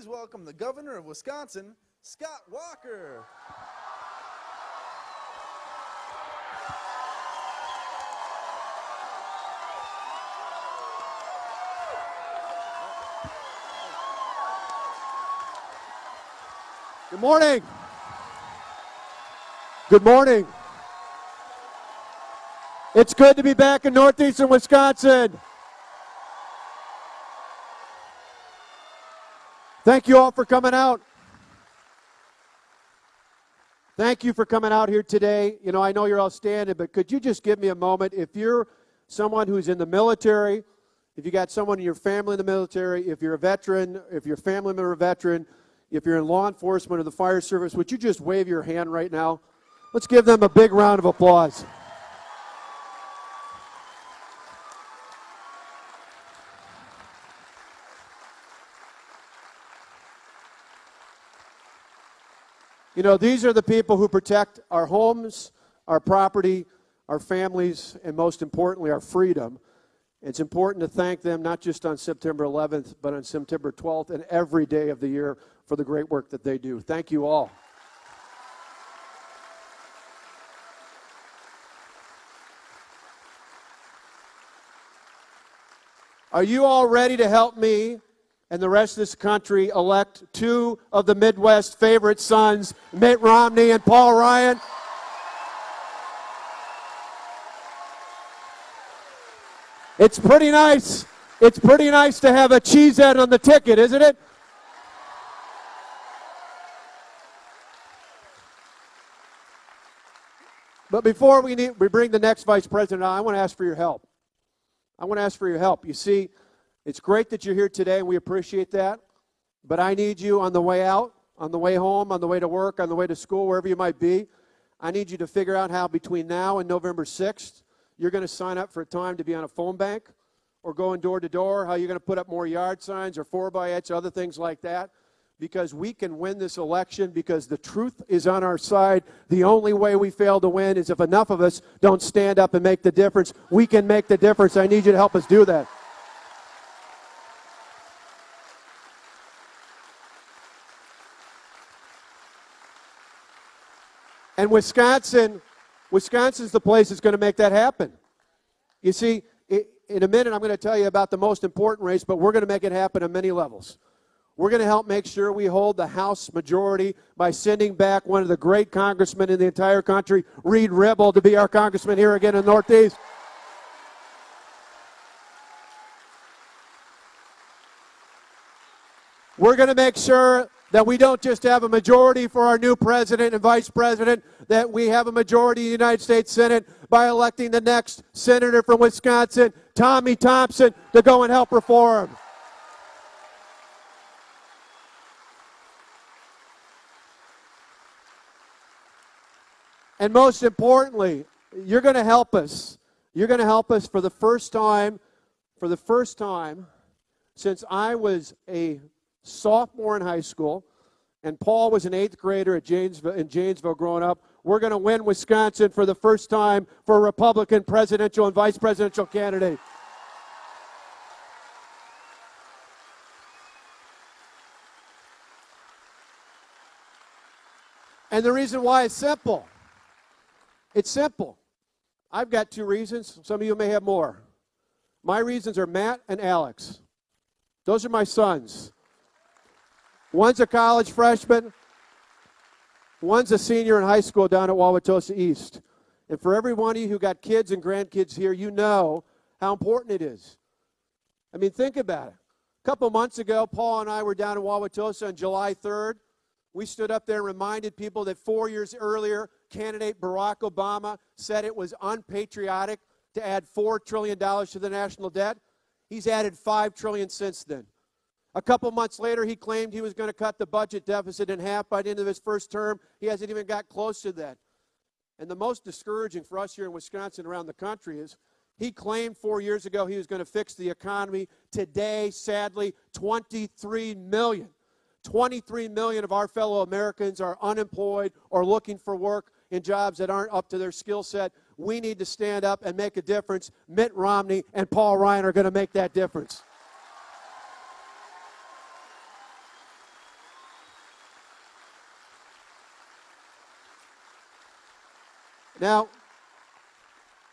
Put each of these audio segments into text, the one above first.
please welcome the Governor of Wisconsin, Scott Walker. Good morning. Good morning. It's good to be back in northeastern Wisconsin. Thank you all for coming out. Thank you for coming out here today. You know, I know you're all standing, but could you just give me a moment? If you're someone who's in the military, if you got someone in your family in the military, if you're a veteran, if your family member a veteran, if you're in law enforcement or the fire service, would you just wave your hand right now? Let's give them a big round of applause. You know, these are the people who protect our homes, our property, our families, and most importantly, our freedom. It's important to thank them not just on September 11th, but on September 12th and every day of the year for the great work that they do. Thank you all. Are you all ready to help me and the rest of this country elect two of the Midwest favorite sons, Mitt Romney and Paul Ryan? It's pretty nice. It's pretty nice to have a cheesehead on the ticket, isn't it? But before we bring the next vice president on, I want to ask for your help. I want to ask for your help. You see, it's great that you're here today, and we appreciate that. But I need you on the way out, on the way home, on the way to work, on the way to school, wherever you might be. I need you to figure out how between now and November 6th, you're going to sign up for a time to be on a phone bank or going door to door, how you're going to put up more yard signs or 4x8s, other things like that. Because we can win this election because the truth is on our side. The only way we fail to win is if enough of us don't stand up and make the difference. We can make the difference. I need you to help us do that. And Wisconsin's the place that's going to make that happen. You see, in a minute I'm going to tell you about the most important race, but we're going to make it happen on many levels. We're going to help make sure we hold the House majority by sending back one of the great congressmen in the entire country, Reed Ribble, to be our congressman here again in the Northeast. We're going to make sure that we don't just have a majority for our new president and vice president, that we have a majority in the United States Senate by electing the next senator from Wisconsin, Tommy Thompson, to go and help reform. And most importantly, you're going to help us. You're going to help us for the first time since I was a sophomore in high school and Paul was an 8th grader at Janesville growing up. We're going to win Wisconsin for the first time for a Republican presidential and vice presidential candidate. And the reason why is simple. It's simple. I've got 2 reasons. Some of you may have more. My reasons are Matt and Alex. Those are my sons. One's a college freshman. One's a senior in high school down at Wauwatosa East. And for every one of you who got kids and grandkids here, you know how important it is. I mean, think about it. A couple months ago, Paul and I were down in Wauwatosa on July 3rd. We stood up there and reminded people that 4 years earlier, candidate Barack Obama said it was unpatriotic to add $4 trillion to the national debt. He's added $5 trillion since then. A couple months later, he claimed he was going to cut the budget deficit in half by the end of his first term. He hasn't even got close to that. And the most discouraging for us here in Wisconsin, around the country, is he claimed 4 years ago he was going to fix the economy. Today, sadly, 23 million of our fellow Americans are unemployed or looking for work in jobs that aren't up to their skill set. We need to stand up and make a difference. Mitt Romney and Paul Ryan are going to make that difference. Now,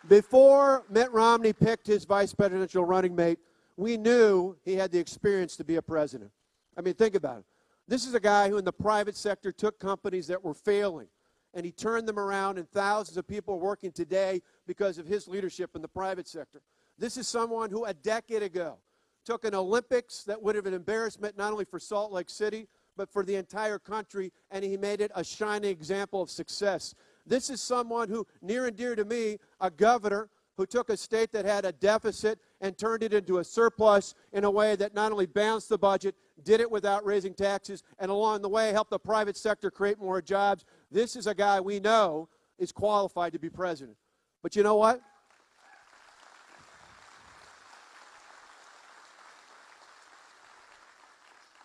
before Mitt Romney picked his vice presidential running mate, we knew he had the experience to be a president. I mean, think about it. This is a guy who in the private sector took companies that were failing, and he turned them around, and thousands of people are working today because of his leadership in the private sector. This is someone who a decade ago took an Olympics that would have been an embarrassment not only for Salt Lake City, but for the entire country, and he made it a shining example of success. This is someone who, near and dear to me, a governor who took a state that had a deficit and turned it into a surplus in a way that not only balanced the budget, did it without raising taxes, and along the way helped the private sector create more jobs. This is a guy we know is qualified to be president. But you know what?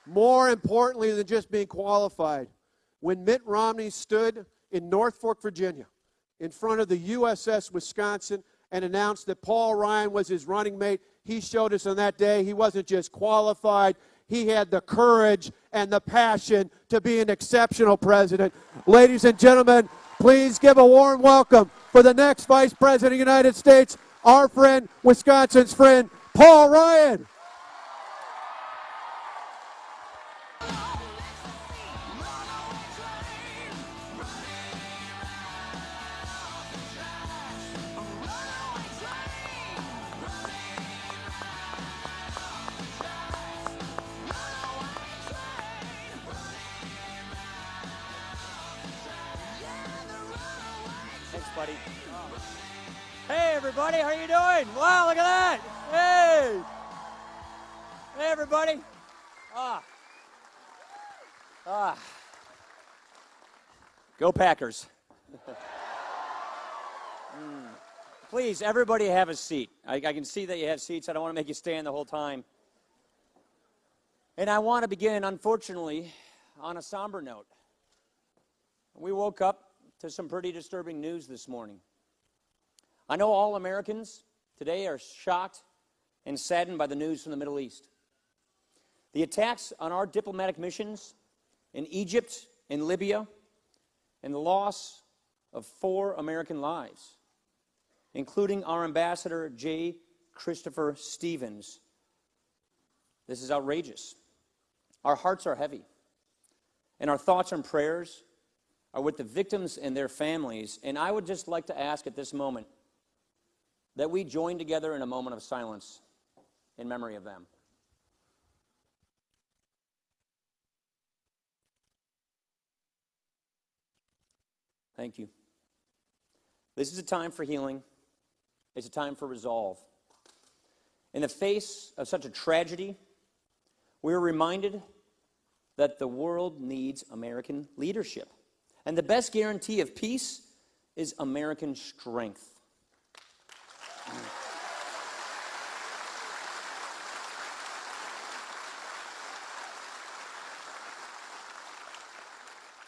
More importantly than just being qualified, when Mitt Romney stood in North Fork, Virginia, in front of the USS Wisconsin and announced that Paul Ryan was his running mate, he showed us on that day he wasn't just qualified, he had the courage and the passion to be an exceptional president. Ladies and gentlemen, please give a warm welcome for the next Vice President of the United States, our friend, Wisconsin's friend, Paul Ryan. Thanks, buddy. Hey, everybody, how you doing? Wow, look at that. Hey. Hey, everybody. Go Packers. Please, everybody have a seat. I can see that you have seats. I don't want to make you stand the whole time. And I want to begin, unfortunately, on a somber note. We woke up to some pretty disturbing news this morning. I know all Americans today are shocked and saddened by the news from the Middle East. The attacks on our diplomatic missions in Egypt and Libya, and the loss of 4 American lives, including our ambassador, J. Christopher Stevens. This is outrageous. Our hearts are heavy, and our thoughts and prayers are with the victims and their families. And I would just like to ask at this moment that we join together in a moment of silence in memory of them. Thank you. This is a time for healing. It's a time for resolve. In the face of such a tragedy, we are reminded that the world needs American leadership. And the best guarantee of peace is American strength.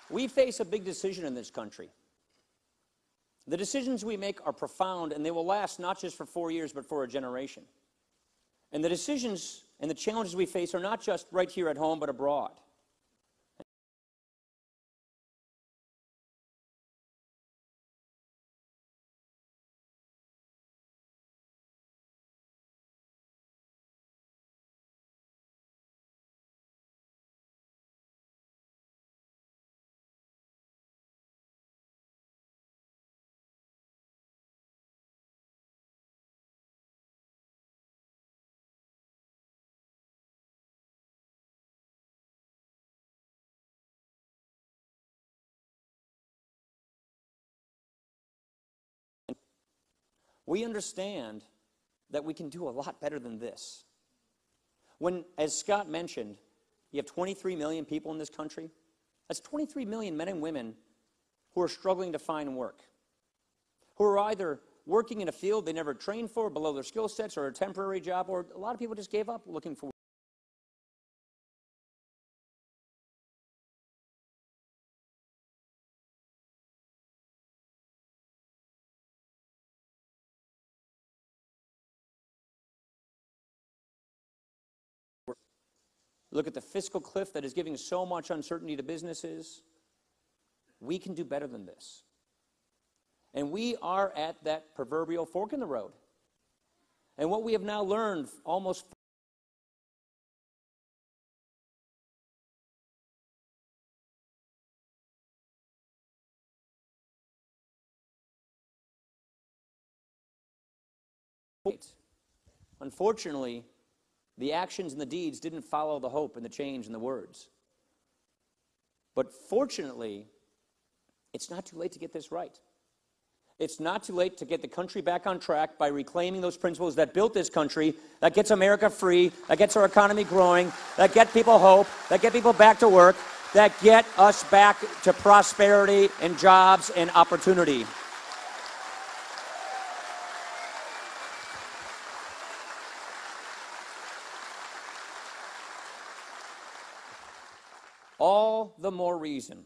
We face a big decision in this country. The decisions we make are profound, and they will last not just for 4 years, but for a generation. And the decisions and the challenges we face are not just right here at home, but abroad. We understand that we can do a lot better than this. When, as Scott mentioned, you have 23 million people in this country, that's 23 million men and women who are struggling to find work, who are either working in a field they never trained for, below their skill sets, or a temporary job, or a lot of people just gave up looking for work. Look at the fiscal cliff that is giving so much uncertainty to businesses. We can do better than this. And we are at that proverbial fork in the road. And what we have now learned almost unfortunately, the actions and the deeds didn't follow the hope and the change and the words. But fortunately, it's not too late to get this right. It's not too late to get the country back on track by reclaiming those principles that built this country, that gets America free, that gets our economy growing, that get people hope, that get people back to work, that get us back to prosperity and jobs and opportunity. All the more reason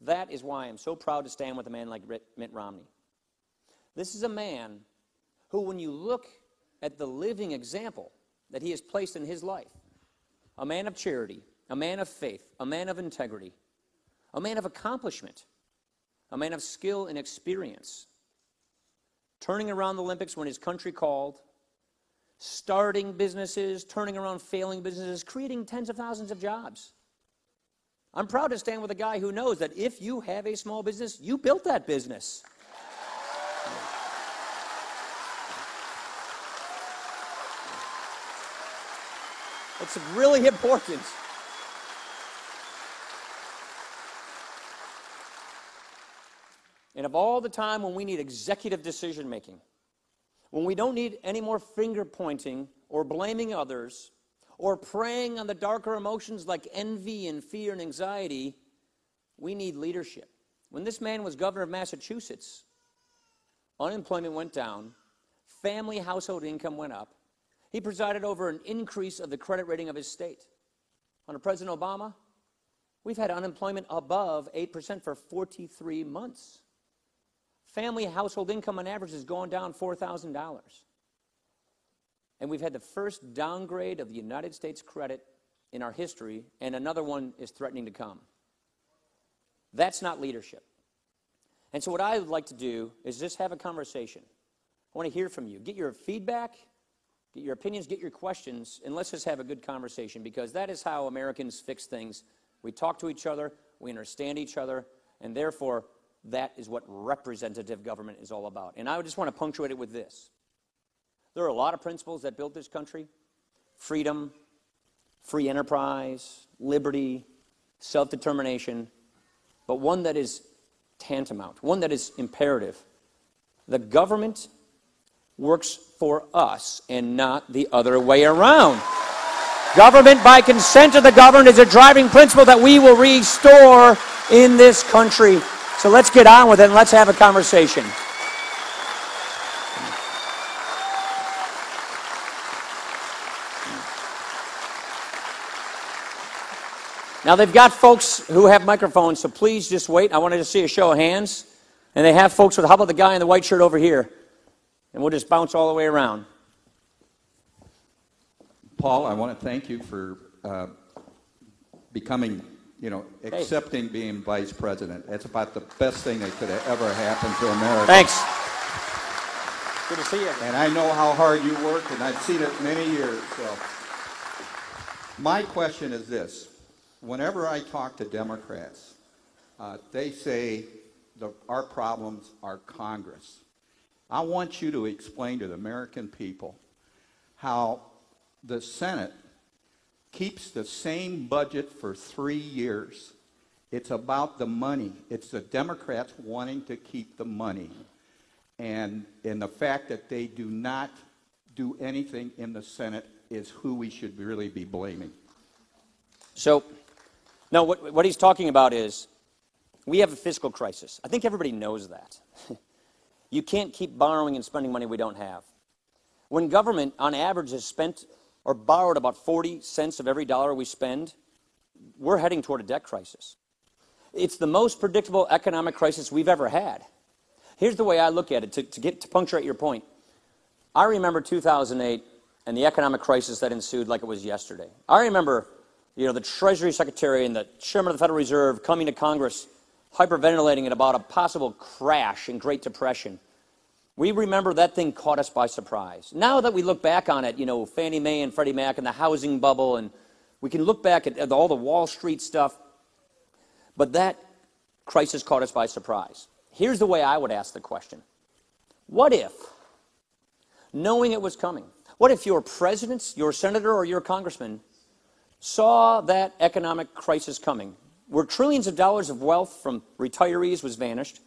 that is why I'm so proud to stand with a man like Mitt Romney. This is a man who, when you look at the living example that he has placed in his life, a man of charity, a man of faith, a man of integrity, a man of accomplishment, a man of skill and experience, turning around the Olympics when his country called, starting businesses, turning around failing businesses, creating tens of thousands of jobs. I'm proud to stand with a guy who knows that if you have a small business, you built that business. It's really important. And of all the time when we need executive decision making, when we don't need any more finger pointing or blaming others or preying on the darker emotions like envy and fear and anxiety, we need leadership. When this man was governor of Massachusetts, unemployment went down, family household income went up. He presided over an increase of the credit rating of his state. Under President Obama, we've had unemployment above 8% for 43 months. Family household income on average has gone down $4,000. And we've had the first downgrade of the United States credit in our history, and another one is threatening to come. That's not leadership. And so what I would like to do is just have a conversation. I want to hear from you. Get your feedback, get your opinions, get your questions, and let's just have a good conversation, because that is how Americans fix things. We talk to each other, we understand each other, and therefore that is what representative government is all about. And I just want to punctuate it with this. There are a lot of principles that built this country: freedom, free enterprise, liberty, self-determination, but one that is tantamount, one that is imperative. The government works for us and not the other way around. Government by consent of the governed is a driving principle that we will restore in this country. So let's get on with it and let's have a conversation. Now, they've got folks who have microphones, so please just wait. I wanted to see a show of hands. And they have folks with, how about the guy in the white shirt over here? And we'll just bounce all the way around. Paul, I want to thank you for becoming, accepting being vice president. That's about the best thing that could have ever happened to America. Thanks. Good to see you. And I know how hard you work, and I've seen it many years. So, my question is this. Whenever I talk to Democrats, they say our problems are Congress. I want you to explain to the American people how the Senate keeps the same budget for 3 years. It's about the money. It's the Democrats wanting to keep the money. And the fact that they do not do anything in the Senate is who we should really be blaming. So, no, what he's talking about is we have a fiscal crisis. I think everybody knows that. You can't keep borrowing and spending money we don't have. When government, on average, has spent or borrowed about 40 cents of every dollar we spend, we're heading toward a debt crisis. It's the most predictable economic crisis we've ever had. Here's the way I look at it, to punctuate your point. I remember 2008, and the economic crisis that ensued like it was yesterday. I remember, the Treasury Secretary and the Chairman of the Federal Reserve coming to Congress hyperventilating about a possible crash in Great Depression. We remember that thing caught us by surprise. Now that we look back on it, Fannie Mae and Freddie Mac and the housing bubble, and we can look back at all the Wall Street stuff, but that crisis caught us by surprise. Here's the way I would ask the question. What if, knowing it was coming, what if your president, your senator, or your congressman saw that economic crisis coming, where trillions of dollars of wealth from retirees was vanished,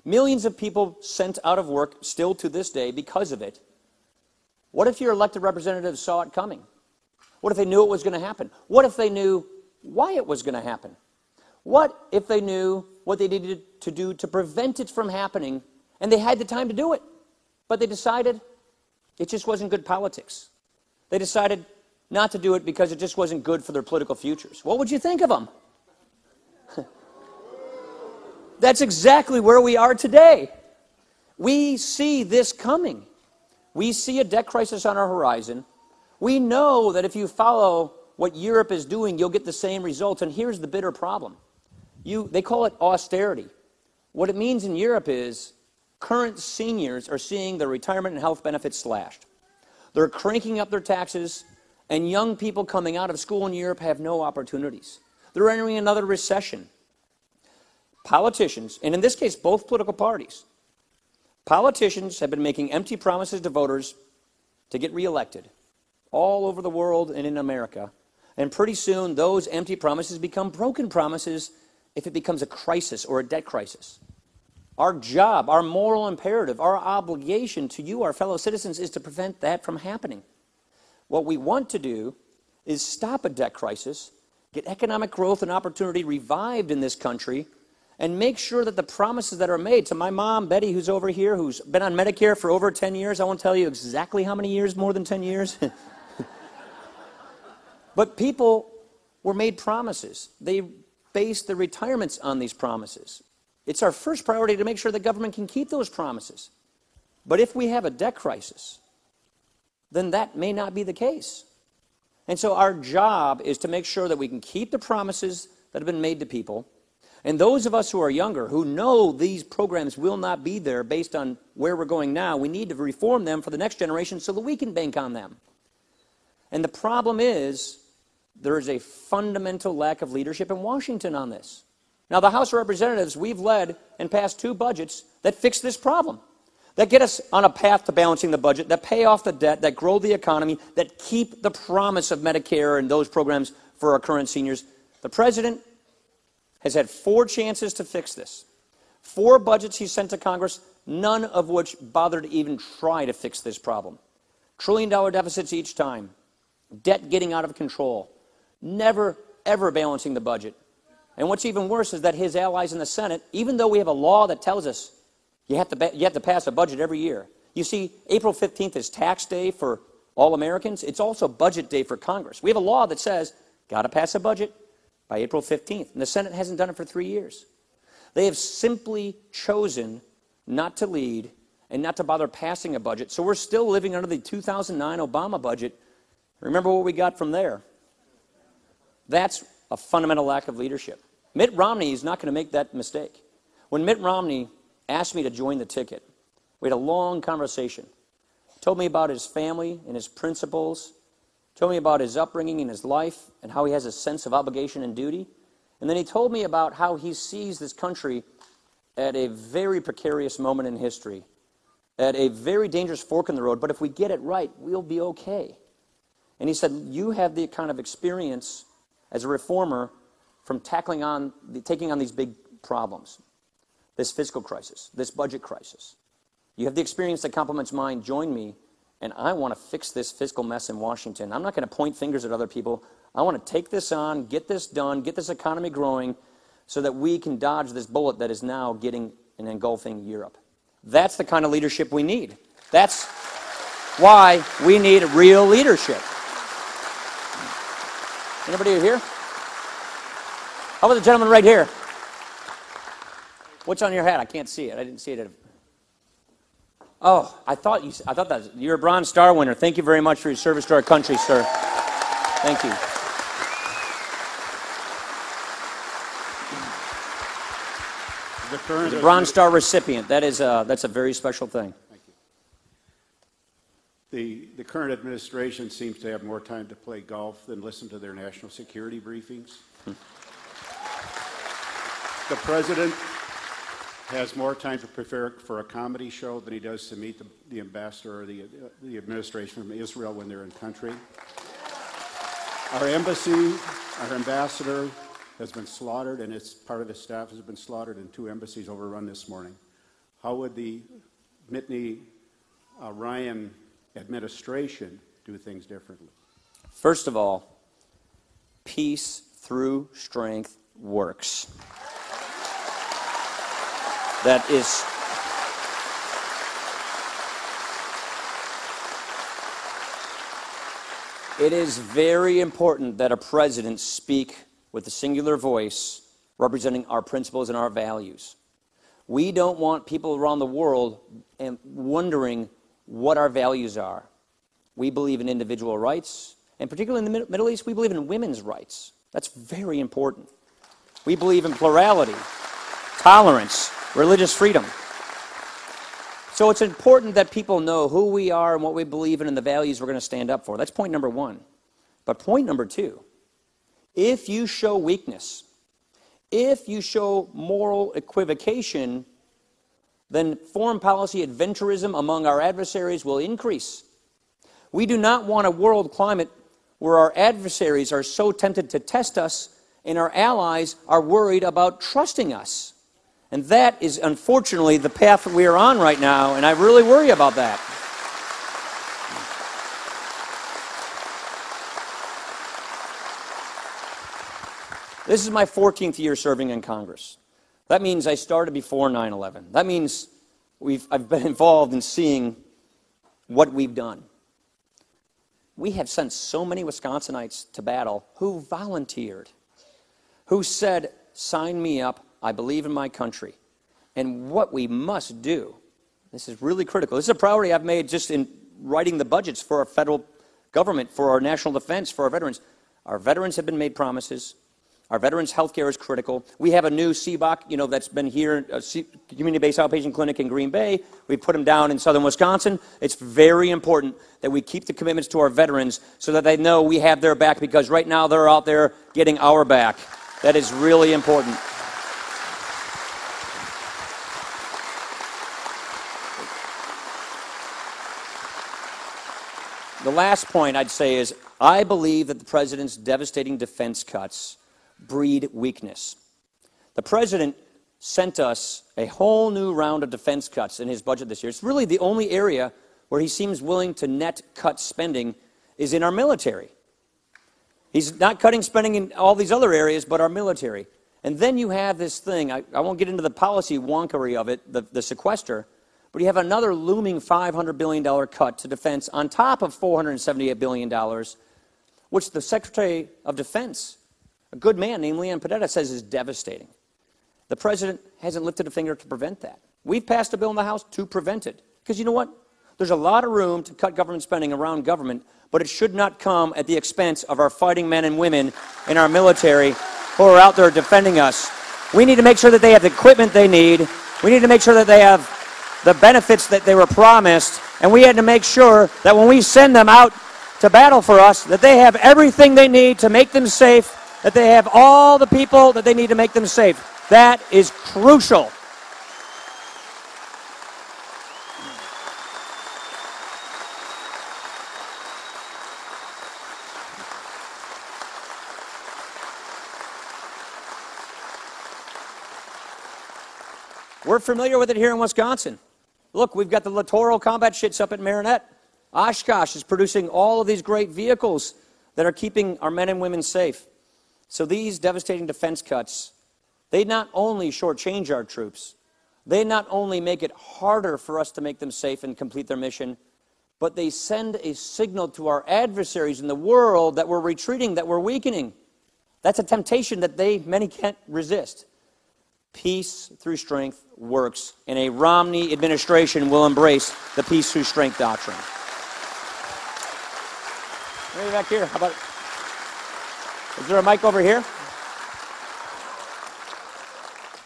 millions of people sent out of work still to this day because of it? What if your elected representatives saw it coming? What if they knew it was going to happen? What if they knew why it was going to happen? What if they knew what they needed to do to prevent it from happening, and they had the time to do it, but they decided it just wasn't good politics? They decided not to do it because it just wasn't good for their political futures. What would you think of them? That's exactly where we are today. We see this coming. We see a debt crisis on our horizon. We know that if you follow what Europe is doing, you'll get the same results. And here's the bitter problem. They call it austerity. What it means in Europe is current seniors are seeing their retirement and health benefits slashed. They're cranking up their taxes, and young people coming out of school in Europe have no opportunities. They're entering another recession. Politicians, and in this case, both political parties, politicians have been making empty promises to voters to get reelected all over the world and in America. And pretty soon, those empty promises become broken promises if it becomes a crisis or a debt crisis. Our job, our moral imperative, our obligation to you, our fellow citizens, is to prevent that from happening. What we want to do is stop a debt crisis, get economic growth and opportunity revived in this country, and make sure that the promises that are made to my mom, Betty, who's over here, who's been on Medicare for over 10 years. I won't tell you exactly how many years, more than 10 years. But people were made promises. They based their retirements on these promises. It's our first priority to make sure the government can keep those promises. But if we have a debt crisis, then that may not be the case. And so our job is to make sure that we can keep the promises that have been made to people. And those of us who are younger, who know these programs will not be there based on where we're going now, we need to reform them for the next generation so that we can bank on them. And the problem is, there is a fundamental lack of leadership in Washington on this. Now, the House of Representatives, we've led and passed 2 budgets that fix this problem, that get us on a path to balancing the budget, that pay off the debt, that grow the economy, that keep the promise of Medicare and those programs for our current seniors. The president has had 4 chances to fix this. 4 budgets he sent to Congress, none of which bothered to even try to fix this problem. $1 trillion deficits each time, debt getting out of control, never, ever balancing the budget. And what's even worse is that his allies in the Senate, even though we have a law that tells us you have to pass a budget every year. You see, April 15th is tax day for all Americans. It's also budget day for Congress. We have a law that says, got to pass a budget by April 15th. And the Senate hasn't done it for 3 years. They have simply chosen not to lead and not to bother passing a budget. So we're still living under the 2009 Obama budget. Remember what we got from there. That's a fundamental lack of leadership. Mitt Romney is not going to make that mistake. When Mitt Romney asked me to join the ticket, we had a long conversation. He told me about his family and his principles, told me about his upbringing and his life and how he has a sense of obligation and duty. And then he told me about how he sees this country at a very precarious moment in history, at a very dangerous fork in the road, but if we get it right, we'll be okay. And he said, you have the kind of experience as a reformer from taking on these big problems, this fiscal crisis, this budget crisis. You have the experience that complements mine. Join me, and I want to fix this fiscal mess in Washington. I'm not going to point fingers at other people. I want to take this on, get this done, get this economy growing so that we can dodge this bullet that is now getting and engulfing Europe. That's the kind of leadership we need. That's why we need real leadership. Anybody here? How about the gentleman right here? What's on your hat? I can't see it. I didn't see it. Oh, I thought that you're a Bronze Star winner. Thank you very much for your service to our country, sir. Thank you. The Bronze Star recipient. That's a very special thing. Thank you. The current administration seems to have more time to play golf than listen to their national security briefings. The president has more time to prepare for a comedy show than he does to meet the ambassador or the administration from Israel when they're in country. Our embassy, our ambassador has been slaughtered, and it's part of the staff has been slaughtered, and 2 embassies overrun this morning. How would the Ryan administration do things differently? First of all, peace through strength works. That is it is very important that a president speak with a singular voice representing our principles and our values. We don't want people around the world wondering what our values are. We believe in individual rights, and particularly in the Middle East, we believe in women's rights. That's very important. We believe in plurality, tolerance, religious freedom. So it's important that people know who we are and what we believe in and the values we're going to stand up for. That's point number 1. But point number 2, if you show weakness, if you show moral equivocation, then foreign policy adventurism among our adversaries will increase. We do not want a world climate where our adversaries are so tempted to test us and our allies are worried about trusting us. And that is unfortunately the path we are on right now, and I really worry about that. This is my 14th year serving in Congress. That means I started before 9/11. That means I've been involved in seeing what we've done. We have sent so many Wisconsinites to battle who volunteered, who said, sign me up, I believe in my country. And what we must do, this is really critical. This is a priority I've made just in writing the budgets for our federal government, for our national defense, for our veterans. Our veterans have been made promises. Our veterans' health care is critical. We have a new CBOC, that's been here, a community-based outpatient clinic in Green Bay. We put them down in southern Wisconsin. It's very important that we keep the commitments to our veterans so that they know we have their back, because right now they're out there getting our back. That is really important. The last point I'd say is I believe that the president's devastating defense cuts breed weakness. The president sent us a whole new round of defense cuts in his budget this year. It's really the only area where he seems willing to net cut spending is in our military. He's not cutting spending in all these other areas but our military. And then you have this thing, I won't get into the policy wonkery of it, the sequester, but you have another looming $500 billion cut to defense on top of $478 billion, which the Secretary of Defense, a good man named Leon Panetta, says is devastating. The president hasn't lifted a finger to prevent that. We've passed a bill in the House to prevent it. Because you know what? There's a lot of room to cut government spending around government, but it should not come at the expense of our fighting men and women in our military who are out there defending us. We need to make sure that they have the equipment they need. We need to make sure that they have the benefits that they were promised. And we had to make sure that when we send them out to battle for us, that they have everything they need to make them safe, that they have all the people that they need to make them safe. That is crucial. We're familiar with it here in Wisconsin. Look, we've got the littoral combat shits up at Marinette. Oshkosh is producing all of these great vehicles that are keeping our men and women safe. So these devastating defense cuts, they not only shortchange our troops, they not only make it harder for us to make them safe and complete their mission, but they send a signal to our adversaries in the world that we're retreating, that we're weakening. That's a temptation that many can't resist. Peace through strength works, and a Romney administration will embrace the peace through strength doctrine. Maybe back here. How about? Is there a mic over here?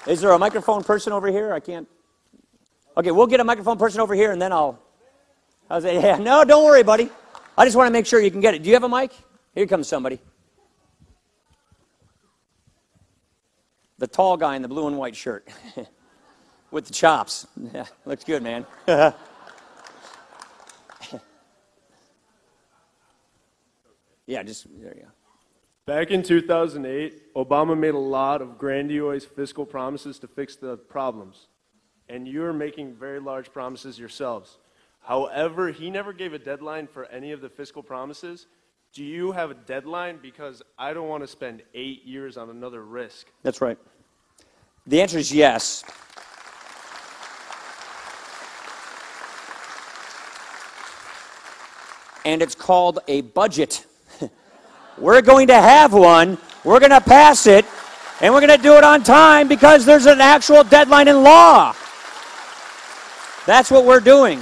Is there a microphone person over here? I can't. Okay, we'll get a microphone person over here, and then I'll say, yeah, no, don't worry, buddy. I just want to make sure you can get it. Do you have a mic? Here comes somebody. The tall guy in the blue and white shirt with the chops. Yeah, looks good, man. Yeah, just, there you go. Back in 2008, Obama made a lot of grandiose fiscal promises to fix the problems. And you're making very large promises yourselves. However, he never gave a deadline for any of the fiscal promises. Do you have a deadline? Because I don't want to spend 8 years on another risk. That's right. The answer is yes. And it's called a budget. We're going to have one, we're going to pass it, and we're going to do it on time because there's an actual deadline in law. That's what we're doing.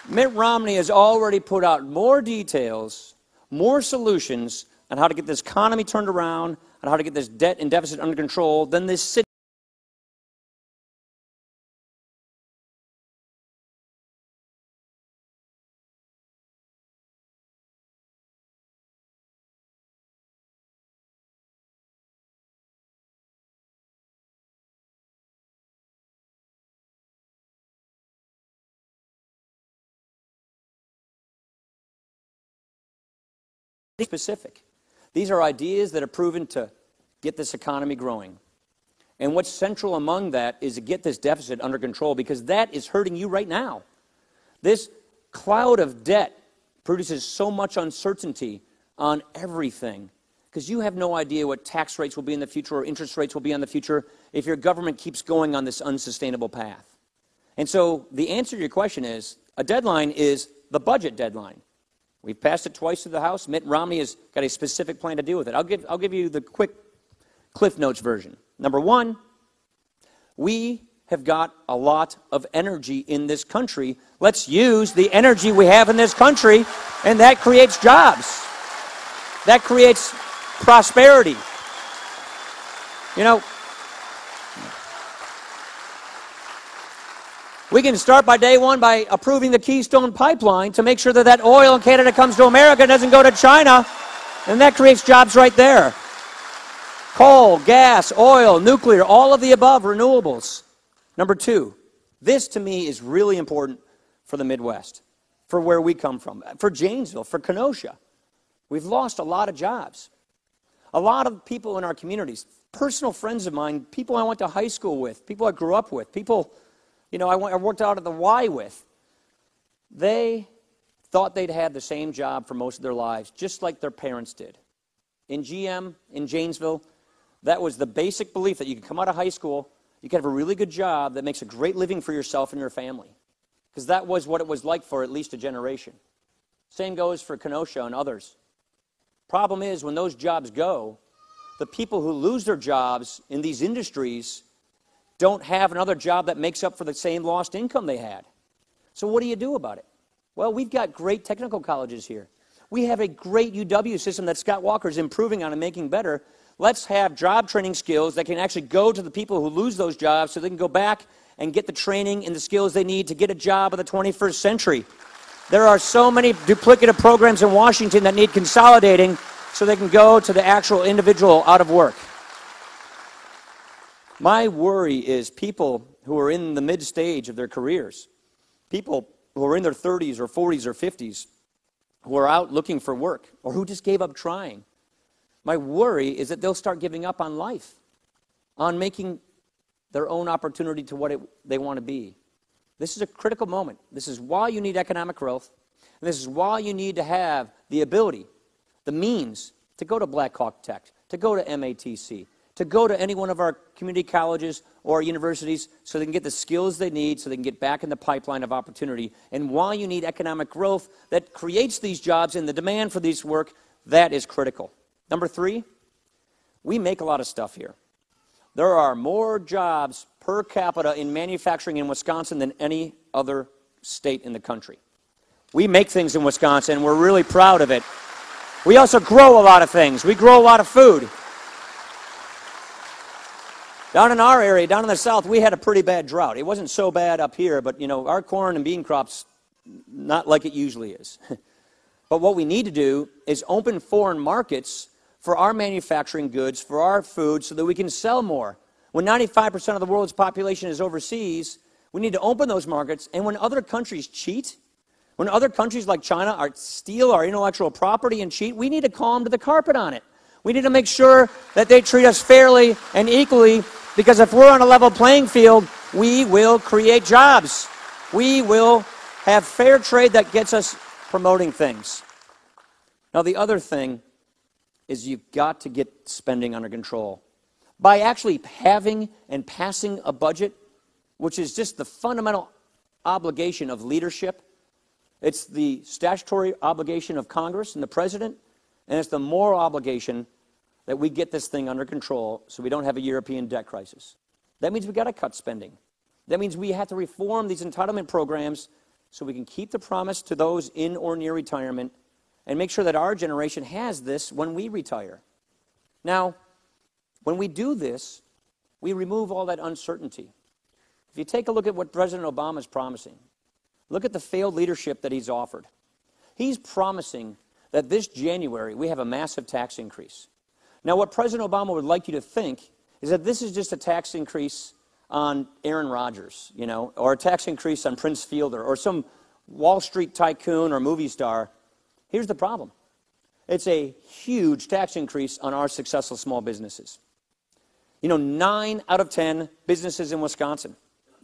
Mitt Romney has already put out more details, more solutions on how to get this economy turned around, on how to get this debt and deficit under control than this city. Specific. These are ideas that are proven to get this economy growing. And what's central among that is to get this deficit under control, because that is hurting you right now. This cloud of debt produces so much uncertainty on everything, because you have no idea what tax rates will be in the future or interest rates will be in the future if your government keeps going on this unsustainable path. And so the answer to your question is, a deadline is the budget deadline. We've passed it twice through the House. Mitt Romney has got a specific plan to deal with it. I'll give you the quick Cliff Notes version. Number one, we have got a lot of energy in this country. Let's use the energy we have in this country, and that creates jobs. That creates prosperity. You know, we can start by day one by approving the Keystone Pipeline to make sure that that oil in Canada comes to America and doesn't go to China, and that creates jobs right there. Coal, gas, oil, nuclear, all of the above, renewables. Number two, this to me is really important for the Midwest, for where we come from, for Janesville, for Kenosha. We've lost a lot of jobs. A lot of people in our communities, personal friends of mine, people I went to high school with, people I grew up with, people I worked out at the Y with, they thought they'd had the same job for most of their lives, just like their parents did. In GM, in Janesville, that was the basic belief that you could come out of high school, you could have a really good job that makes a great living for yourself and your family. Because that was what it was like for at least a generation. Same goes for Kenosha and others. Problem is, when those jobs go, the people who lose their jobs in these industries don't have another job that makes up for the same lost income they had. So what do you do about it? Well, we've got great technical colleges here. We have a great UW system that Scott Walker is improving on and making better. Let's have job training skills that can actually go to the people who lose those jobs so they can go back and get the training and the skills they need to get a job in the 21st century. There are so many duplicative programs in Washington that need consolidating so they can go to the actual individual out of work. My worry is people who are in the mid-stage of their careers, people who are in their 30s or 40s or 50s, who are out looking for work or who just gave up trying. My worry is that they'll start giving up on life, on making their own opportunity to what they want to be. This is a critical moment. This is why you need economic growth. And this is why you need to have the ability, the means, to go to Black Hawk Tech, to go to MATC, to go to any one of our community colleges or universities so they can get the skills they need so they can get back in the pipeline of opportunity. And why you need economic growth that creates these jobs and the demand for this work, that is critical. Number three, we make a lot of stuff here. There are more jobs per capita in manufacturing in Wisconsin than any other state in the country. We make things in Wisconsin, and we're really proud of it. We also grow a lot of things. We grow a lot of food. Down in our area, down in the south, we had a pretty bad drought. It wasn't so bad up here, but, you know, our corn and bean crops, not like it usually is. But what we need to do is open foreign markets for our manufacturing goods, for our food, so that we can sell more. When 95% of the world's population is overseas, we need to open those markets. And when other countries cheat, when other countries like China steal our intellectual property and cheat, we need to call them to the carpet on it. We need to make sure that they treat us fairly and equally, because if we're on a level playing field, we will create jobs. We will have fair trade that gets us promoting things. Now, the other thing is you've got to get spending under control. By actually having and passing a budget, which is just the fundamental obligation of leadership, it's the statutory obligation of Congress and the President, and it's the moral obligation that we get this thing under control so we don't have a European debt crisis. That means we've got to cut spending. That means we have to reform these entitlement programs so we can keep the promise to those in or near retirement and make sure that our generation has this when we retire. Now, when we do this, we remove all that uncertainty. If you take a look at what President Obama is promising, look at the failed leadership that he's offered. He's promising that this January we have a massive tax increase. Now, what President Obama would like you to think is that this is just a tax increase on Aaron Rodgers, you know, or a tax increase on Prince Fielder, or some Wall Street tycoon or movie star. Here's the problem. It's a huge tax increase on our successful small businesses. You know, 9 out of 10 businesses in Wisconsin,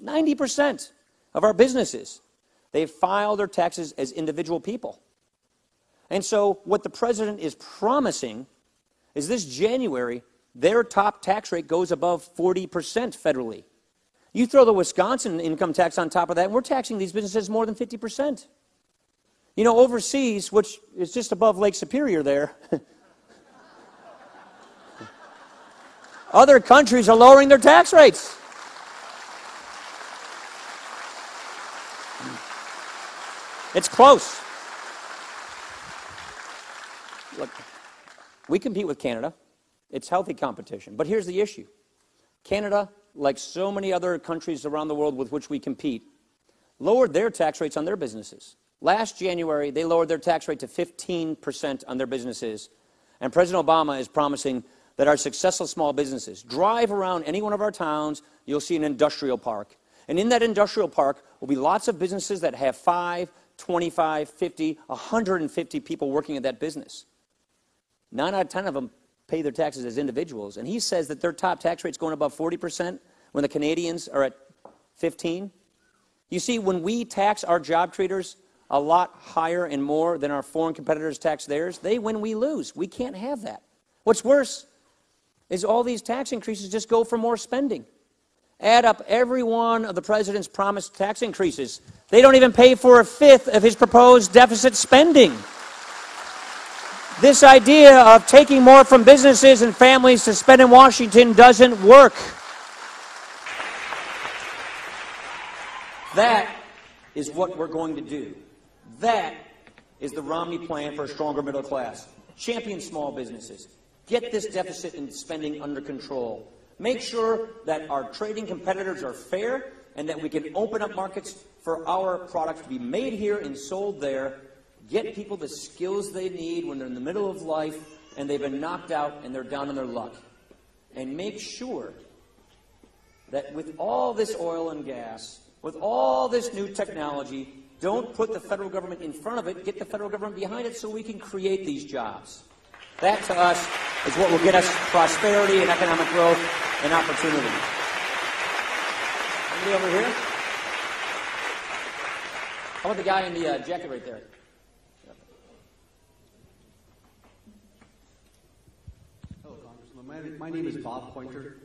90% of our businesses, they file their taxes as individual people. And so what the president is promising is this January, their top tax rate goes above 40% federally. You throw the Wisconsin income tax on top of that, and we're taxing these businesses more than 50%. You know, overseas, which is just above Lake Superior there, other countries are lowering their tax rates. It's close. Look, we compete with Canada. It's healthy competition. But here's the issue. Canada, like so many other countries around the world with which we compete, lowered their tax rates on their businesses. Last January, they lowered their tax rate to 15% on their businesses. And President Obama is promising that our successful small businesses, drive around any one of our towns, you'll see an industrial park. And in that industrial park will be lots of businesses that have 5, 25, 50, 150 people working at that business. 9 out of 10 of them pay their taxes as individuals. And he says that their top tax rate's going above 40% when the Canadians are at 15%. You see, when we tax our job creators a lot higher and more than our foreign competitors tax theirs, they win, we lose. We can't have that. What's worse is all these tax increases just go for more spending. Add up every one of the president's promised tax increases. They don't even pay for a fifth of his proposed deficit spending. This idea of taking more from businesses and families to spend in Washington doesn't work. That is what we're going to do. That is the Romney plan for a stronger middle class. Champion small businesses. Get this deficit and spending under control. Make sure that our trading competitors are fair and that we can open up markets for our products to be made here and sold there. Get people the skills they need when they're in the middle of life and they've been knocked out and they're down on their luck. And make sure that with all this oil and gas, with all this new technology, don't put the federal government in front of it. Get the federal government behind it so we can create these jobs. That, to us, is what will get us prosperity and economic growth and opportunity. Anybody over here? How about the guy in the jacket right there? Hello, Congressman. My name is Bob Pointer.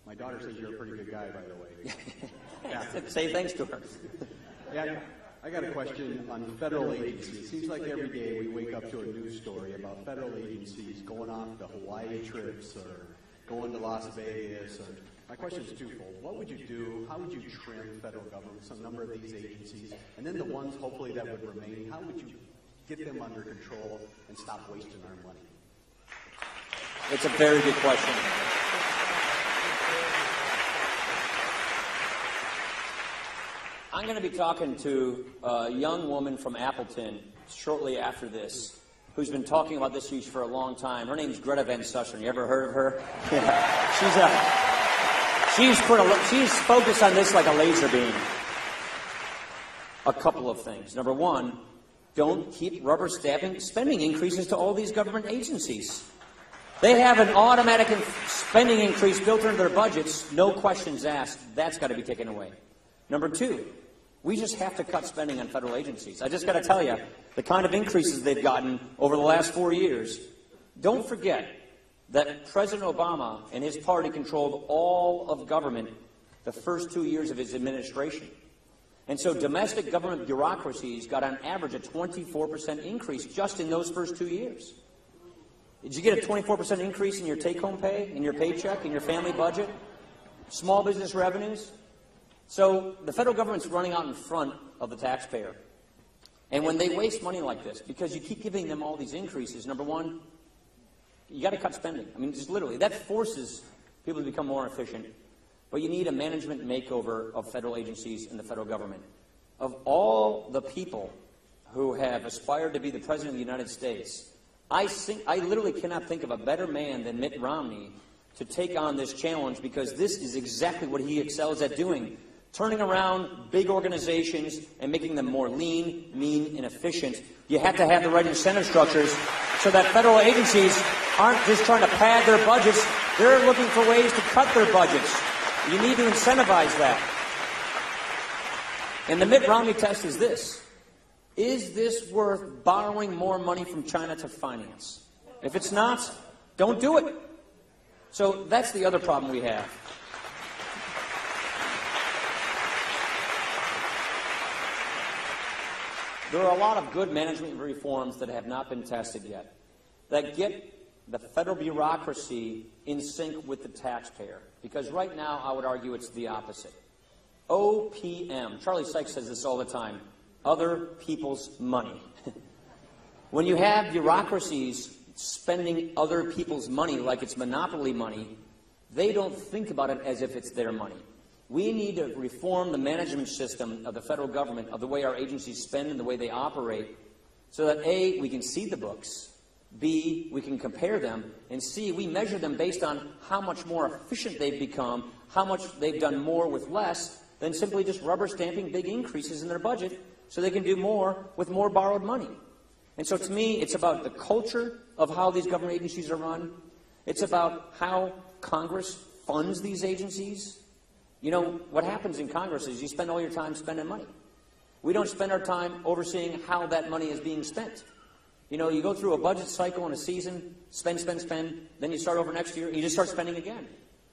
My daughter says you're a pretty good guy, by the way. Yeah. Say thanks to her. Yeah, I got a question on federal agencies. It seems like every day we wake up to a news story about federal agencies going off to Hawaii trips or going to Las Vegas. My question is twofold. What would you do? How would you trim federal government, some number of these agencies? And then the ones, hopefully, that would remain, how would you get them under control and stop wasting our money? It's a very good question. I'm going to be talking to a young woman from Appleton shortly after this who's been talking about this issue for a long time. Her name's Greta Van Susteren. You ever heard of her? Yeah. She's focused on this like a laser beam. A couple of things. Number one, don't keep rubber stamping spending increases to all these government agencies. They have an automatic spending increase built into their budgets, no questions asked. That's got to be taken away. Number two, we just have to cut spending on federal agencies. I just got to tell you, the kind of increases they've gotten over the last 4 years. Don't forget that President Obama and his party controlled all of government the first 2 years of his administration. And so domestic government bureaucracies got on average a 24% increase just in those first 2 years. Did you get a 24% increase in your take-home pay, in your paycheck, in your family budget? Small business revenues? So the federal government's running out in front of the taxpayer. And when they waste money like this, because you keep giving them all these increases, number one, you got to cut spending. I mean, just literally, that forces people to become more efficient. But you need a management makeover of federal agencies and the federal government. Of all the people who have aspired to be the President of the United States, I literally cannot think of a better man than Mitt Romney to take on this challenge, because this is exactly what he excels at doing. Turning around big organizations and making them more lean, mean, and efficient. You have to have the right incentive structures so that federal agencies aren't just trying to pad their budgets. They're looking for ways to cut their budgets. You need to incentivize that. And the Mitt Romney test is this. Is this worth borrowing more money from China to finance? If it's not, don't do it. So that's the other problem we have. There are a lot of good management reforms that have not been tested yet, that get the federal bureaucracy in sync with the taxpayer. Because right now, I would argue it's the opposite. OPM, Charlie Sykes says this all the time, other people's money. When you have bureaucracies spending other people's money like it's monopoly money, they don't think about it as if it's their money. We need to reform the management system of the federal government, of the way our agencies spend and the way they operate, so that A, we can see the books, B, we can compare them, and C, we measure them based on how much more efficient they've become, how much they've done more with less than simply just rubber stamping big increases in their budget so they can do more with more borrowed money. And so to me, it's about the culture of how these government agencies are run. It's about how Congress funds these agencies. You know, what happens in Congress is you spend all your time spending money. We don't spend our time overseeing how that money is being spent. You know, you go through a budget cycle in a season, spend, then you start over next year, and you just start spending again.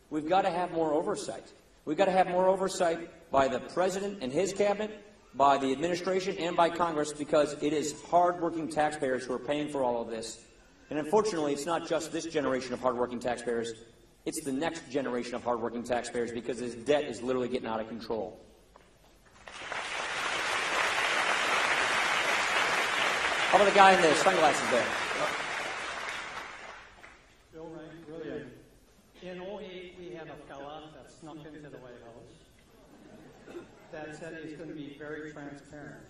We've got to have more oversight. We've got to have more oversight by the President and his cabinet, by the administration, and by Congress, because it is hardworking taxpayers who are paying for all of this. And unfortunately, it's not just this generation of hardworking taxpayers. It's the next generation of hardworking taxpayers, because this debt is literally getting out of control. How about the guy in the sunglasses there? Bill Rank, brilliant. In 2008, we had a fella that snuck into the White House that said he's going to be very transparent.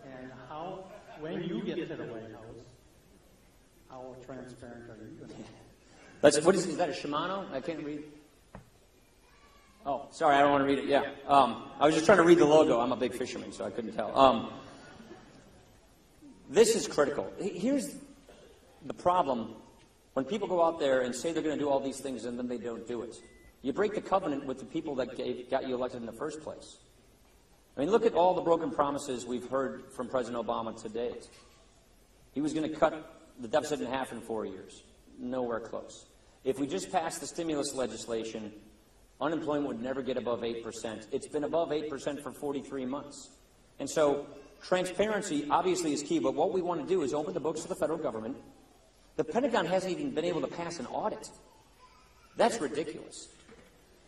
And how, when you get to the White House, how transparent are you going to be? Is that a Shimano? I can't read. Oh, sorry, I don't want to read it. Yeah. I was just trying to read the logo. I'm a big fisherman, so I couldn't tell. This is critical. Here's the problem. When people go out there and say they're going to do all these things and then they don't do it, you break the covenant with the people that got you elected in the first place. I mean, look at all the broken promises we've heard from President Obama to date. He was going to cut the deficit in half in 4 years. Nowhere close. If we just passed the stimulus legislation, unemployment would never get above 8%. It's been above 8% for 43 months. And so transparency obviously is key, but what we want to do is open the books to the federal government. The Pentagon hasn't even been able to pass an audit. That's ridiculous.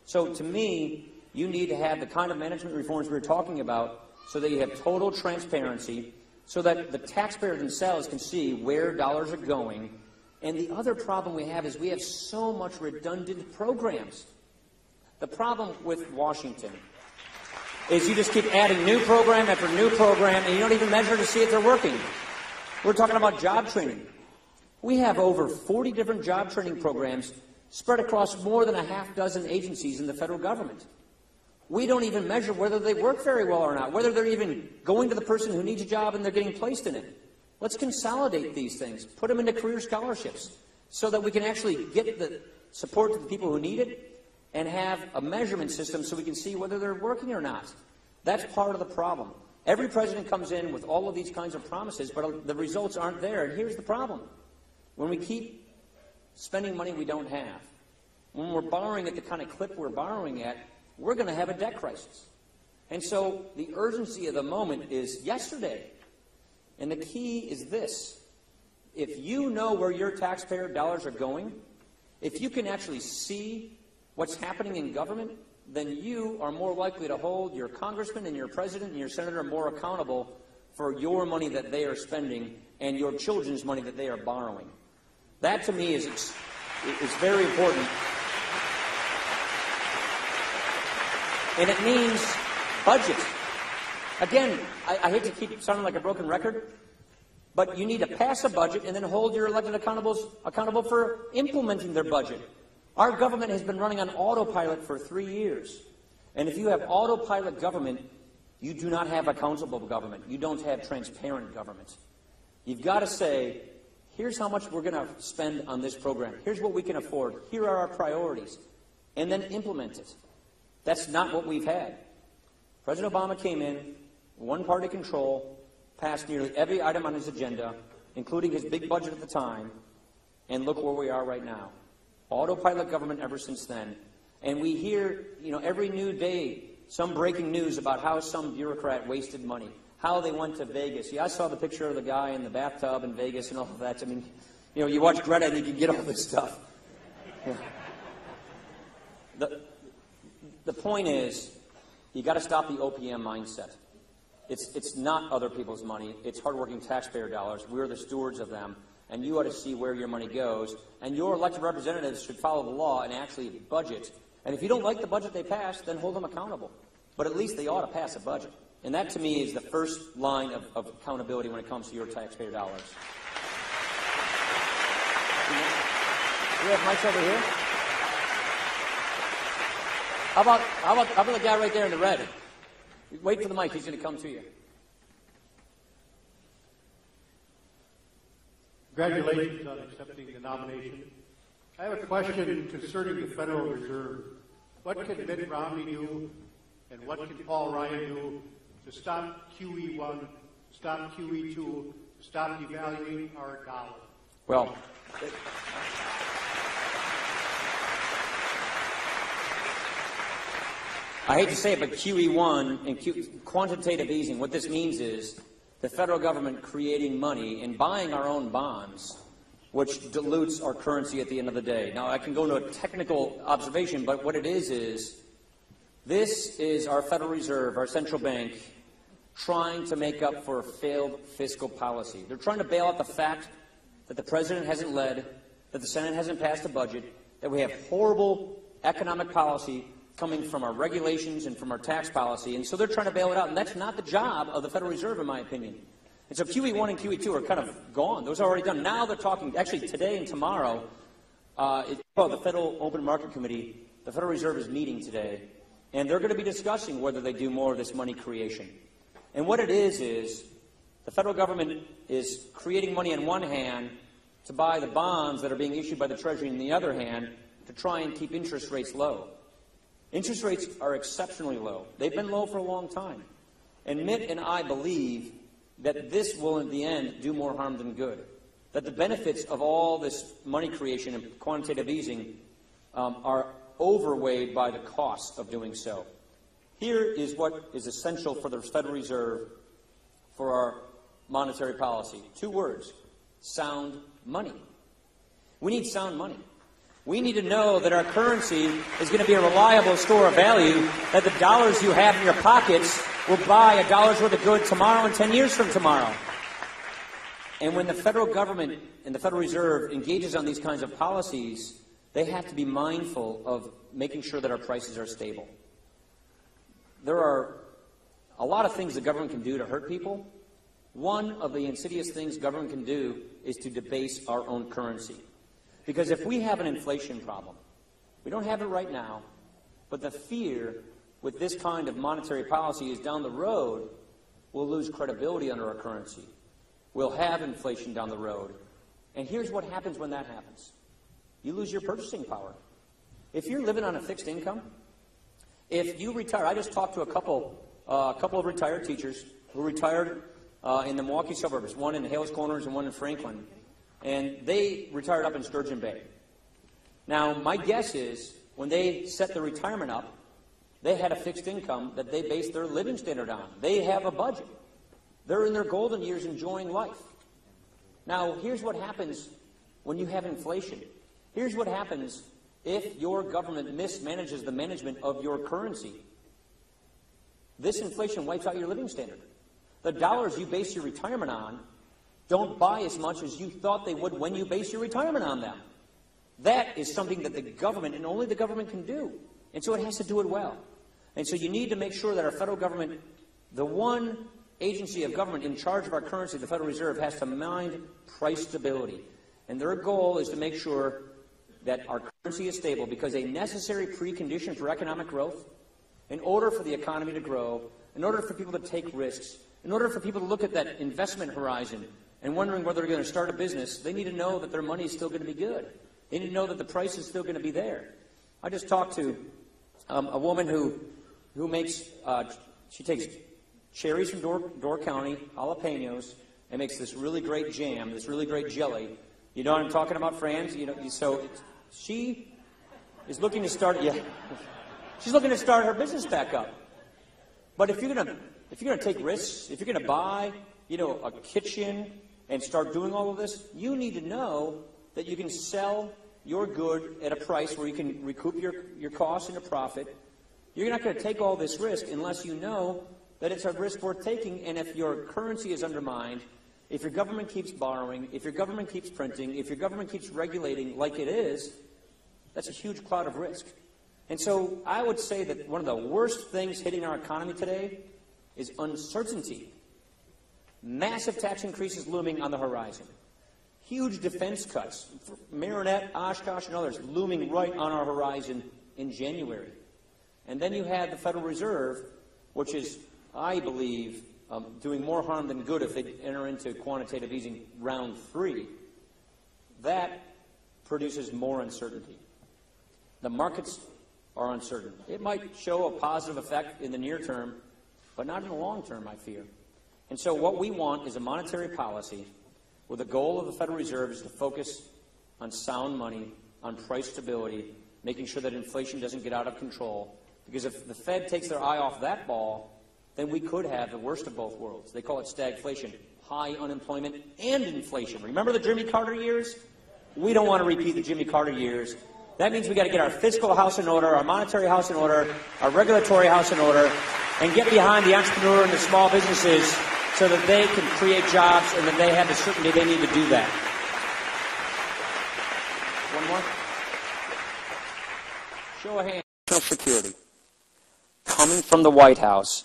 So to me, you need to have the kind of management reforms we were talking about so that you have total transparency, so that the taxpayer themselves can see where dollars are going. And the other problem we have is we have so much redundant programs. The problem with Washington is you just keep adding new program after new program, and you don't even measure to see if they're working. We're talking about job training. We have over 40 different job training programs spread across more than a half dozen agencies in the federal government. We don't even measure whether they work very well or not, whether they're even going to the person who needs a job and they're getting placed in it. Let's consolidate these things, put them into career scholarships, so that we can actually get the support to the people who need it and have a measurement system so we can see whether they're working or not. That's part of the problem. Every president comes in with all of these kinds of promises, but the results aren't there. And here's the problem. When we keep spending money we don't have, when we're borrowing at the kind of clip we're borrowing at, we're going to have a debt crisis. And so the urgency of the moment is yesterday. And the key is this. If you know where your taxpayer dollars are going, if you can actually see what's happening in government, then you are more likely to hold your congressman and your president and your senator more accountable for your money that they are spending and your children's money that they are borrowing. That, to me, is very important. And it means budget. Again, I hate to keep sounding like a broken record, but you need to pass a budget and then hold your elected accountable for implementing their budget. Our government has been running on autopilot for 3 years. And if you have autopilot government, you do not have accountable government. You don't have transparent government. You've got to say, here's how much we're going to spend on this program. Here's what we can afford. Here are our priorities. And then implement it. That's not what we've had. President Obama came in, one-party control, passed nearly every item on his agenda, including his big budget at the time, and look where we are right now. Autopilot government ever since then. And we hear, every new day, some breaking news about how some bureaucrat wasted money, how they went to Vegas. Yeah, I saw the picture of the guy in the bathtub in Vegas and all of that. I mean, you watch Greta and you can get all this stuff. Yeah. The point is, you got to stop the OPM mindset. It's not other people's money. It's hardworking taxpayer dollars. We're the stewards of them. And you ought to see where your money goes. And your elected representatives should follow the law and actually budget. And if you don't like the budget they pass, then hold them accountable. But at least they ought to pass a budget. And that, to me, is the first line of accountability when it comes to your taxpayer dollars. Do we have mics over here? How about the guy right there in the red? Wait for the mic. He's going to come to you. Congratulations on accepting the nomination. I have a question concerning the Federal Reserve. What can Mitt Romney do, and what can Paul Ryan do to stop QE1, stop QE2, stop devaluing our dollar? Well, I hate to say it, but QE1 and quantitative easing, what this means is the federal government creating money and buying our own bonds, which dilutes our currency at the end of the day. Now, I can go into a technical observation, but what it is this is our Federal Reserve, our central bank, trying to make up for failed fiscal policy. They're trying to bail out the fact that the president hasn't led, that the Senate hasn't passed a budget, that we have horrible economic policy coming from our regulations and from our tax policy, and so they're trying to bail it out, and that's not the job of the Federal Reserve, in my opinion. And so QE1 and QE2 are kind of gone. Those are already done. Now they're talking, actually today and tomorrow, the Federal Open Market Committee, the Federal Reserve is meeting today, and they're going to be discussing whether they do more of this money creation. And what it is the federal government is creating money on one hand to buy the bonds that are being issued by the Treasury on the other hand to try and keep interest rates low. Interest rates are exceptionally low. They've been low for a long time. And Mitt and I believe that this will, in the end, do more harm than good. That the benefits of all this money creation and quantitative easing are overweighed by the costs of doing so. Here is what is essential for the Federal Reserve for our monetary policy. 2 words: sound money. We need sound money. We need to know that our currency is going to be a reliable store of value, that the dollars you have in your pockets will buy a dollar's worth of good tomorrow and 10 years from tomorrow. And when the federal government and the Federal Reserve engages on these kinds of policies, they have to be mindful of making sure that our prices are stable. There are a lot of things the government can do to hurt people. One of the insidious things government can do is to debase our own currency. Because if we have an inflation problem, we don't have it right now, but the fear with this kind of monetary policy is down the road, we'll lose credibility under our currency. We'll have inflation down the road. And here's what happens when that happens. You lose your purchasing power. If you're living on a fixed income, if you retire, I just talked to a couple of retired teachers who retired in the Milwaukee suburbs, one in Hales Corners and one in Franklin. And they retired up in Sturgeon Bay. Now, my guess is when they set their retirement up, they had a fixed income that they based their living standard on. They have a budget. They're in their golden years enjoying life. Now, here's what happens when you have inflation. Here's what happens if your government mismanages the management of your currency. This inflation wipes out your living standard. The dollars you base your retirement on don't buy as much as you thought they would when you base your retirement on them. That is something that the government, and only the government, can do. And so it has to do it well. And so you need to make sure that our federal government, the one agency of government in charge of our currency, the Federal Reserve, has to mind price stability. And their goal is to make sure that our currency is stable, because a necessary precondition for economic growth, in order for the economy to grow, in order for people to take risks, in order for people to look at that investment horizon and wondering whether they're going to start a business, they need to know that their money is still going to be good. They need to know that the price is still going to be there. I just talked to a woman who makes, she takes cherries from Door County, jalapenos, and makes this really great jam, this really great jelly. You know what I'm talking about, Franz? You know, so she is looking to start, she's looking to start her business back up. But if you're going to take risks, if you're going to buy, a kitchen and start doing all of this, you need to know that you can sell your good at a price where you can recoup your costs and a profit. You're not going to take all this risk unless you know that it's a risk worth taking. And if your currency is undermined, if your government keeps borrowing, if your government keeps printing, if your government keeps regulating like it is, that's a huge cloud of risk. And so I would say that one of the worst things hitting our economy today is uncertainty. Massive tax increases looming on the horizon. Huge defense cuts, Marinette, Oshkosh, and others looming right on our horizon in January. And then you had the Federal Reserve, which is, I believe, doing more harm than good if they enter into quantitative easing round 3. That produces more uncertainty. The markets are uncertain. It might show a positive effect in the near term, but not in the long term, I fear. And so what we want is a monetary policy where the goal of the Federal Reserve is to focus on sound money, on price stability, making sure that inflation doesn't get out of control. Because if the Fed takes their eye off that ball, then we could have the worst of both worlds. They call it stagflation, high unemployment and inflation. Remember the Jimmy Carter years? We don't want to repeat the Jimmy Carter years. That means we've got to get our fiscal house in order, our monetary house in order, our regulatory house in order, and get behind the entrepreneur and the small businesses so that they can create jobs and that they have the certainty they need to do that. One more. Show of hands. National security coming from the White House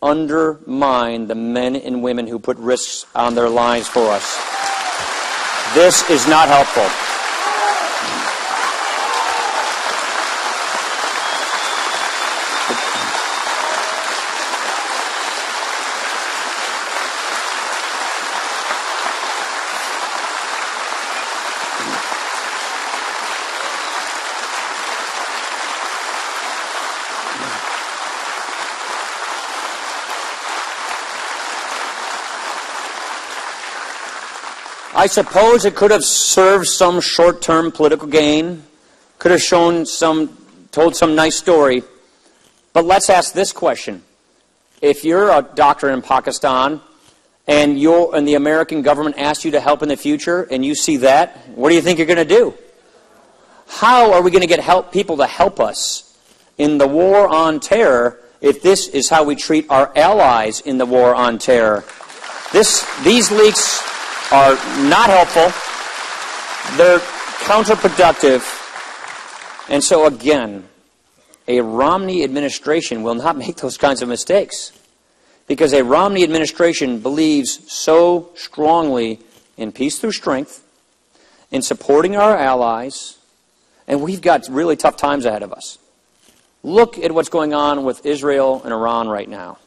undermine the men and women who put risks on their lives for us. This is not helpful. I suppose it could have served some short-term political gain, could have told some nice story, But let's ask this question. If you're a doctor in Pakistan and the American government asks you to help in the future and you see that, what do you think you're going to do? How are we going to get people to help us in the war on terror if this is how we treat our allies in the war on terror? These leaks are not helpful. They're counterproductive. And so again, a Romney administration will not make those kinds of mistakes, because a Romney administration believes so strongly in peace through strength, in supporting our allies, and we've got really tough times ahead of us. Look at what's going on with Israel and Iran right now.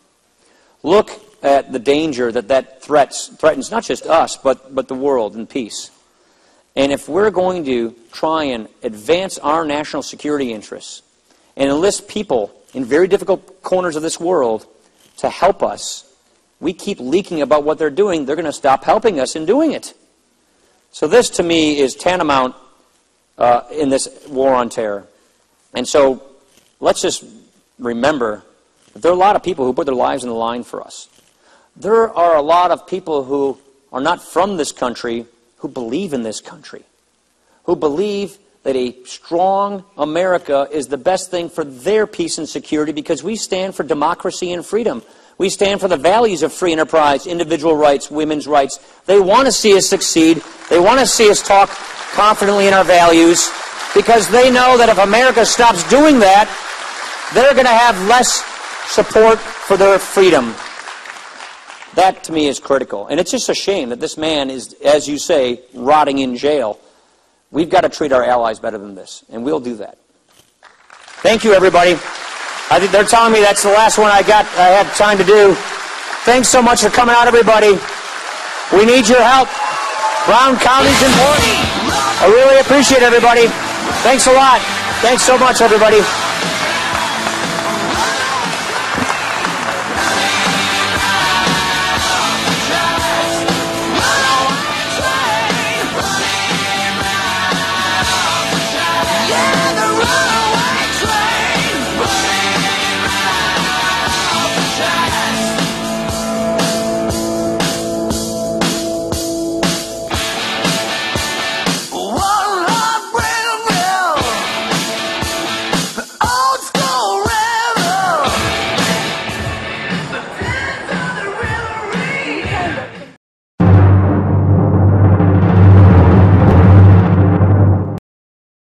Look at the danger that threatens not just us, but the world and peace. And if we're going to try and advance our national security interests and enlist people in very difficult corners of this world to help us, we keep leaking about what they're doing, they're going to stop helping us in doing it. So this, to me, is tantamount in this war on terror. And so let's just remember that there are a lot of people who put their lives on the line for us. There are a lot of people who are not from this country who believe in this country, who believe that a strong America is the best thing for their peace and security, because we stand for democracy and freedom. We stand for the values of free enterprise, individual rights, women's rights. They want to see us succeed. They want to see us talk confidently in our values, because they know that if America stops doing that, they're going to have less support for their freedom. That, to me, is critical. And it's just a shame that this man is, as you say, rotting in jail. We've got to treat our allies better than this, and we'll do that. Thank you, everybody. I think they're telling me that's the last one I had time to do. Thanks so much for coming out, everybody. We need your help. Brown County's important. I really appreciate everybody. Thanks a lot. Thanks so much, everybody.